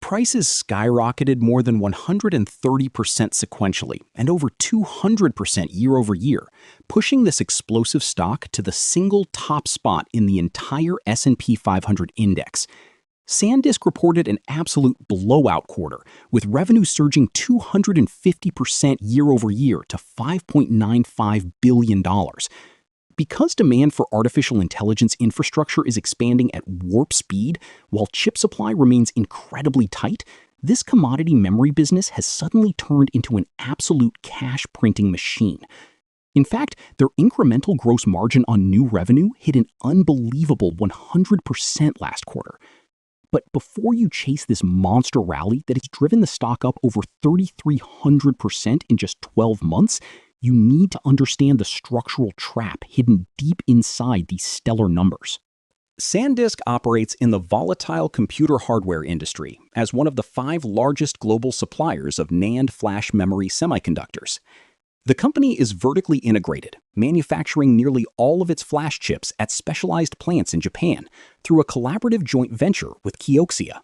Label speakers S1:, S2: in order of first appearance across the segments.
S1: Prices skyrocketed more than 130% sequentially and over 200% year over year, pushing this explosive stock to the single top spot in the entire S&P 500 index. SanDisk reported an absolute blowout quarter, with revenue surging 250% year over year to $5.95 billion. Because demand for artificial intelligence infrastructure is expanding at warp speed, while chip supply remains incredibly tight, this commodity memory business has suddenly turned into an absolute cash printing machine. In fact, their incremental gross margin on new revenue hit an unbelievable 100% last quarter. But before you chase this monster rally that has driven the stock up over 3,300% in just 12 months, you need to understand the structural trap hidden deep inside these stellar numbers. SanDisk operates in the volatile computer hardware industry as one of the 5 largest global suppliers of NAND flash memory semiconductors. The company is vertically integrated, manufacturing nearly all of its flash chips at specialized plants in Japan through a collaborative joint venture with Kioxia.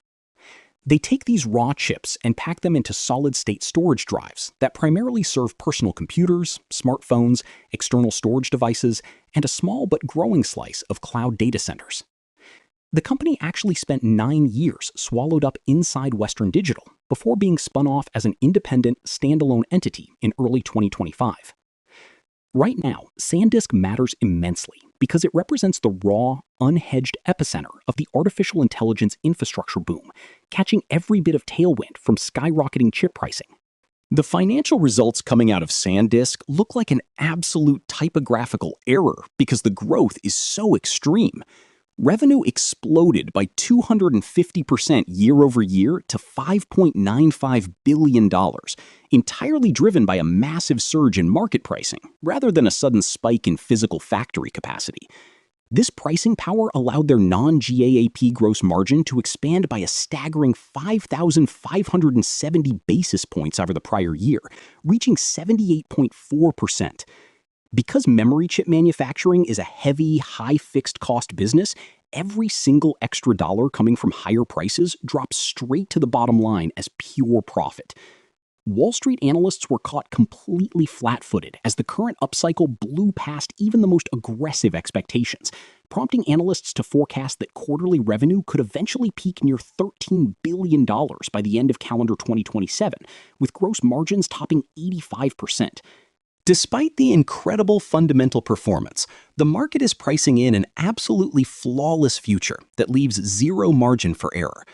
S1: They take these raw chips and pack them into solid-state storage drives that primarily serve personal computers, smartphones, external storage devices, and a small but growing slice of cloud data centers. The company actually spent 9 years swallowed up inside Western Digital before being spun off as an independent, standalone entity in early 2025. Right now, SanDisk matters immensely because it represents the raw, unhedged epicenter of the artificial intelligence infrastructure boom, catching every bit of tailwind from skyrocketing chip pricing. The financial results coming out of SanDisk look like an absolute typographical error because the growth is so extreme. Revenue exploded by 250% year over year to $5.95 billion, entirely driven by a massive surge in market pricing, rather than a sudden spike in physical factory capacity. This pricing power allowed their non-GAAP gross margin to expand by a staggering 5,570 basis points over the prior year, reaching 78.4%. Because memory chip manufacturing is a heavy, high fixed cost business, every single extra dollar coming from higher prices drops straight to the bottom line as pure profit. Wall Street analysts were caught completely flat-footed as the current upcycle blew past even the most aggressive expectations, prompting analysts to forecast that quarterly revenue could eventually peak near $13 billion by the end of calendar 2027, with gross margins topping 85%. Despite the incredible fundamental performance, the market is pricing in an absolutely flawless future that leaves zero margin for error.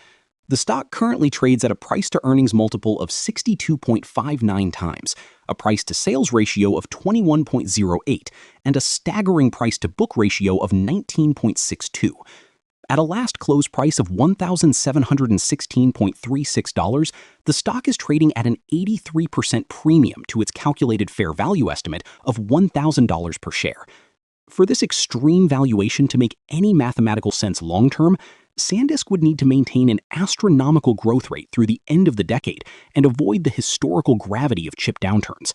S1: The stock currently trades at a price-to-earnings multiple of 62.59 times, a price-to-sales ratio of 21.08, and a staggering price-to-book ratio of 19.62. At a last close price of $1,716.36, the stock is trading at an 83% premium to its calculated fair value estimate of $1,000 per share. For this extreme valuation to make any mathematical sense long-term, SanDisk would need to maintain an astronomical growth rate through the end of the decade and avoid the historical gravity of chip downturns.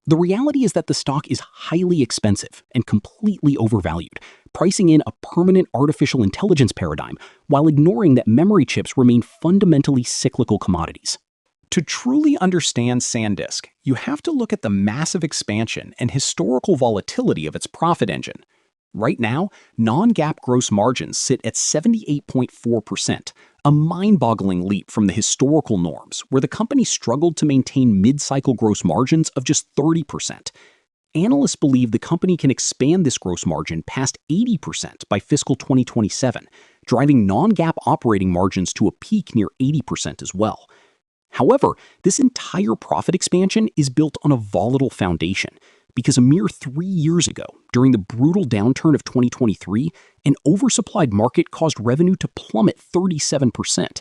S1: The reality is that the stock is highly expensive and completely overvalued, pricing in a permanent artificial intelligence paradigm while ignoring that memory chips remain fundamentally cyclical commodities. To truly understand SanDisk, you have to look at the massive expansion and historical volatility of its profit engine. Right now, non-GAAP gross margins sit at 78.4%, a mind-boggling leap from the historical norms where the company struggled to maintain mid-cycle gross margins of just 30%. Analysts believe the company can expand this gross margin past 80% by fiscal 2027, driving non-GAAP operating margins to a peak near 80% as well. However, this entire profit expansion is built on a volatile foundation, because a mere 3 years ago, during the brutal downturn of 2023, an oversupplied market caused revenue to plummet 37%.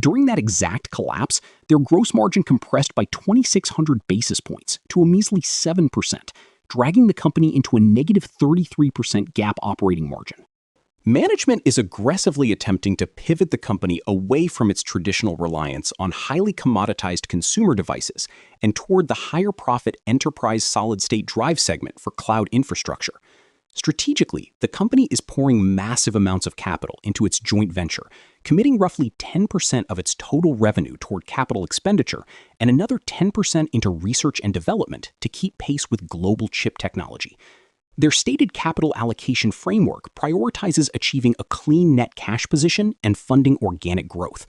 S1: During that exact collapse, their gross margin compressed by 2,600 basis points to a measly 7%, dragging the company into a negative 33% GAAP operating margin. Management is aggressively attempting to pivot the company away from its traditional reliance on highly commoditized consumer devices and toward the higher profit enterprise solid-state drive segment for cloud infrastructure. Strategically, the company is pouring massive amounts of capital into its joint venture, committing roughly 10% of its total revenue toward capital expenditure and another 10% into research and development to keep pace with global chip technology. Their stated capital allocation framework prioritizes achieving a clean net cash position and funding organic growth.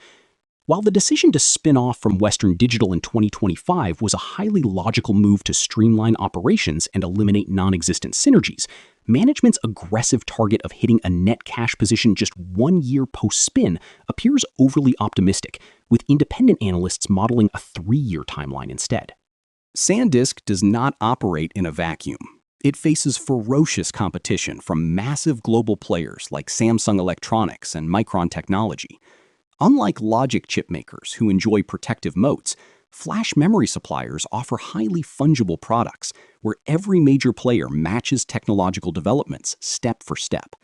S1: While the decision to spin off from Western Digital in 2025 was a highly logical move to streamline operations and eliminate non-existent synergies, management's aggressive target of hitting a net cash position just 1 year post-spin appears overly optimistic, with independent analysts modeling a 3-year timeline instead. SanDisk does not operate in a vacuum. It faces ferocious competition from massive global players like Samsung Electronics and Micron Technology. Unlike logic chip makers who enjoy protective moats, flash memory suppliers offer highly fungible products where every major player matches technological developments step for step.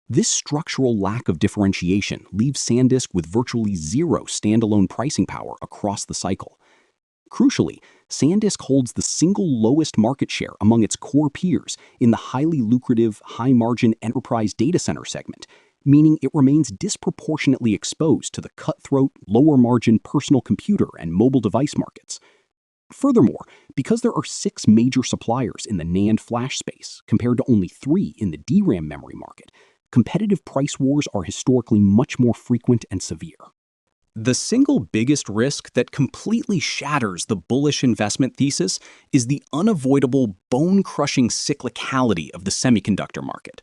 S1: This structural lack of differentiation leaves SanDisk with virtually zero standalone pricing power across the cycle. Crucially, SanDisk holds the single lowest market share among its core peers in the highly lucrative, high-margin enterprise data center segment, meaning it remains disproportionately exposed to the cutthroat, lower-margin personal computer and mobile device markets. Furthermore, because there are 6 major suppliers in the NAND flash space compared to only 3 in the DRAM memory market, competitive price wars are historically much more frequent and severe. The single biggest risk that completely shatters the bullish investment thesis is the unavoidable, bone-crushing cyclicality of the semiconductor market.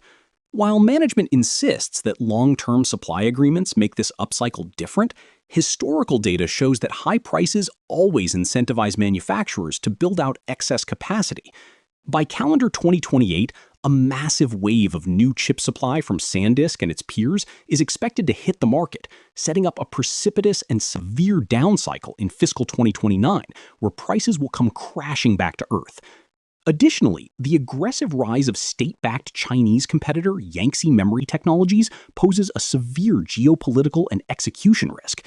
S1: While management insists that long-term supply agreements make this upcycle different, historical data shows that high prices always incentivize manufacturers to build out excess capacity. By calendar 2028, a massive wave of new chip supply from SanDisk and its peers is expected to hit the market, setting up a precipitous and severe downcycle in fiscal 2029, where prices will come crashing back to earth. Additionally, the aggressive rise of state-backed Chinese competitor Yangtze Memory Technologies poses a severe geopolitical and execution risk.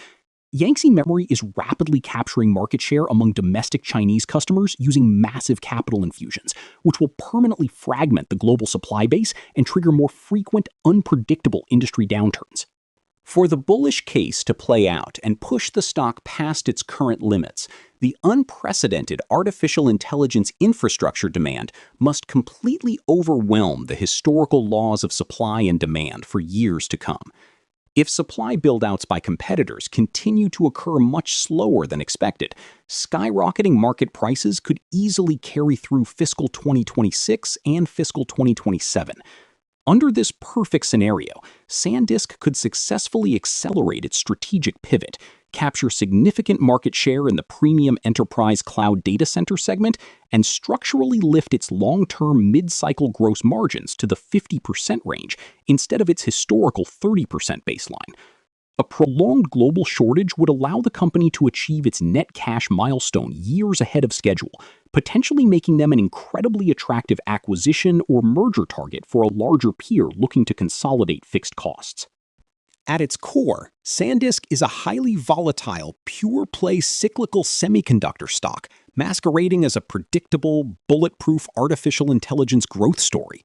S1: Yangtze Memory is rapidly capturing market share among domestic Chinese customers using massive capital infusions, which will permanently fragment the global supply base and trigger more frequent, unpredictable industry downturns. For the bullish case to play out and push the stock past its current limits, the unprecedented artificial intelligence infrastructure demand must completely overwhelm the historical laws of supply and demand for years to come. If supply build-outs by competitors continue to occur much slower than expected, skyrocketing market prices could easily carry through fiscal 2026 and fiscal 2027. Under this perfect scenario, SanDisk could successfully accelerate its strategic pivot, capture significant market share in the premium enterprise cloud data center segment, and structurally lift its long-term mid-cycle gross margins to the 50% range instead of its historical 30% baseline. A prolonged global shortage would allow the company to achieve its net cash milestone years ahead of schedule, potentially making them an incredibly attractive acquisition or merger target for a larger peer looking to consolidate fixed costs. At its core, SanDisk is a highly volatile, pure-play cyclical semiconductor stock, masquerading as a predictable, bulletproof artificial intelligence growth story.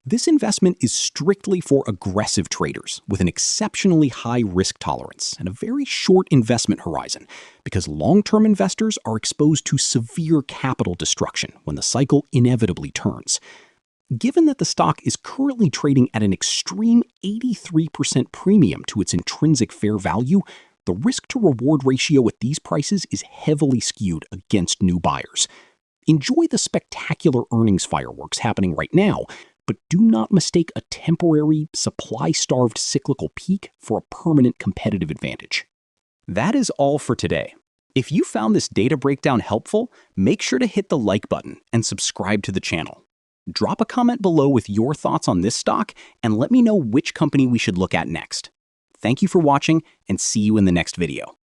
S1: This investment is strictly for aggressive traders with an exceptionally high risk tolerance and a very short investment horizon, because long-term investors are exposed to severe capital destruction when the cycle inevitably turns. Given that the stock is currently trading at an extreme 83% premium to its intrinsic fair value, the risk-to-reward ratio at these prices is heavily skewed against new buyers. Enjoy the spectacular earnings fireworks happening right now, but do not mistake a temporary, supply-starved cyclical peak for a permanent competitive advantage. That is all for today. If you found this data breakdown helpful, make sure to hit the like button and subscribe to the channel. Drop a comment below with your thoughts on this stock and let me know which company we should look at next. Thank you for watching and see you in the next video.